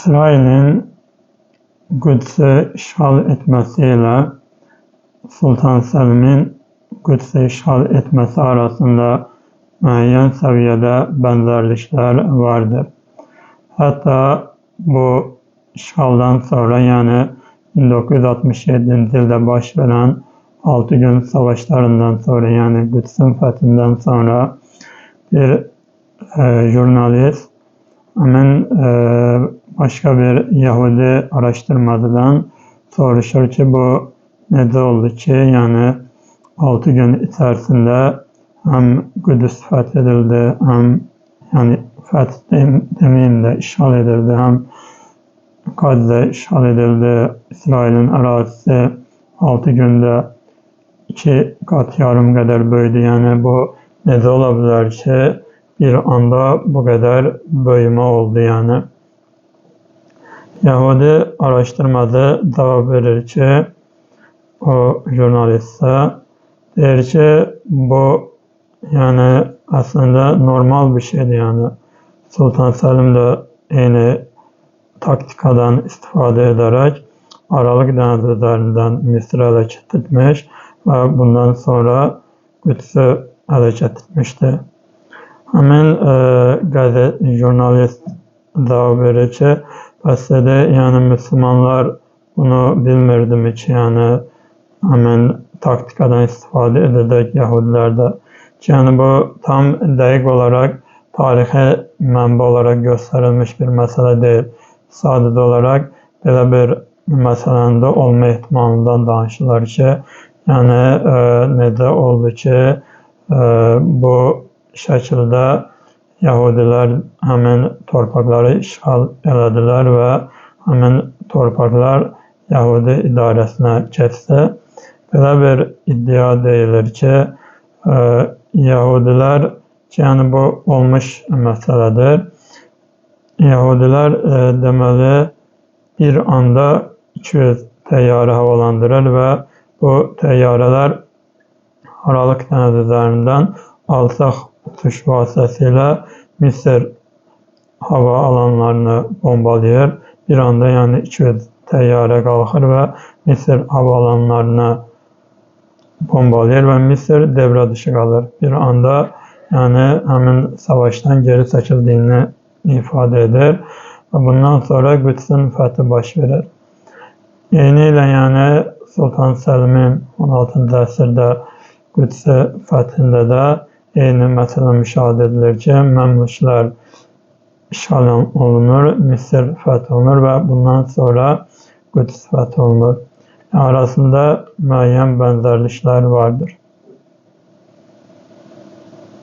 İsrail'in Kudüs'ü işgal etmesiyle Sultan Selim'in Kudüs'ü işgal etmesi arasında müəyyən seviyede benzerlikler vardır. Hatta bu işgaldan sonra, yani 1967 yılda baş veren 6 gün savaşlarından sonra, yani Kudüs'ün fethinden sonra bir jurnalist hemen başka bir Yahudi araştırmacıdan soruşur ki bu neden oldu ki, yani 6 gün içerisinde hem Kudüs fethedildi, hem yani demeyeyim de işgal edildi, hem Gazze işgal edildi. İsrail'in arazisi 6 günde 2 kat yarım kadar büyüdü. Yani bu neden olabilir ki bir anda bu kadar büyüme oldu yani. Yahudi araştırmacı cevap verir ki, o jurnaliste der ki bu yani aslında normal bir şeydi yani. Sultan Selim de aynı taktikadan istifade ederek Aralık Denizi üzerinden Mısır'ı ele geçirtmiş ve bundan sonra Kudüs'ü ele geçirtmişti. Hemen jurnalist cevap verir ki, aslında yani Müslümanlar bunu bilmirdi mi ki, yani hemen taktikadan istifade edecek Yahudiler de. Yani bu tam dəqiq olarak tarihi mənbə olarak gösterilmiş bir mesele değil. Sadece olarak belə bir məsələnin də olma ihtimalından danışılır ki, yani necə oldu ki bu şekilde Yahudiler hemen torpaqları işgal elədilər və hemen torpaqlar Yahudi idaresinə keçdi. Belə bir iddia deyilir ki, Yahudiler, yani bu olmuş meseledir. Yahudiler deməli bir anda 200 təyyarə havalandırır ve bu təyyarələr Aralık Denizi üzerinden alçaq uçuş vasıtasıyla Mısır hava alanlarını bombalayır. Bir anda yani 200 təyyarə qalxır ve Mısır hava alanlarını bombalayır ve Mısır devre dışı kalır. Bir anda yani hemen savaştan geri çekildiğini ifade eder ve bundan sonra Kudüs'ün fethi baş verir. Eyniyle yani Sultan Selim'in 16. əsrdə Kudüs'ü fethinde de eyni məsələ müşahidə edilir ki, Məmlüklər işgal olunur, Mısır fethi olunur ve bundan sonra Kudüs fethi olunur. Arasında müəyyən benzerlikler vardır.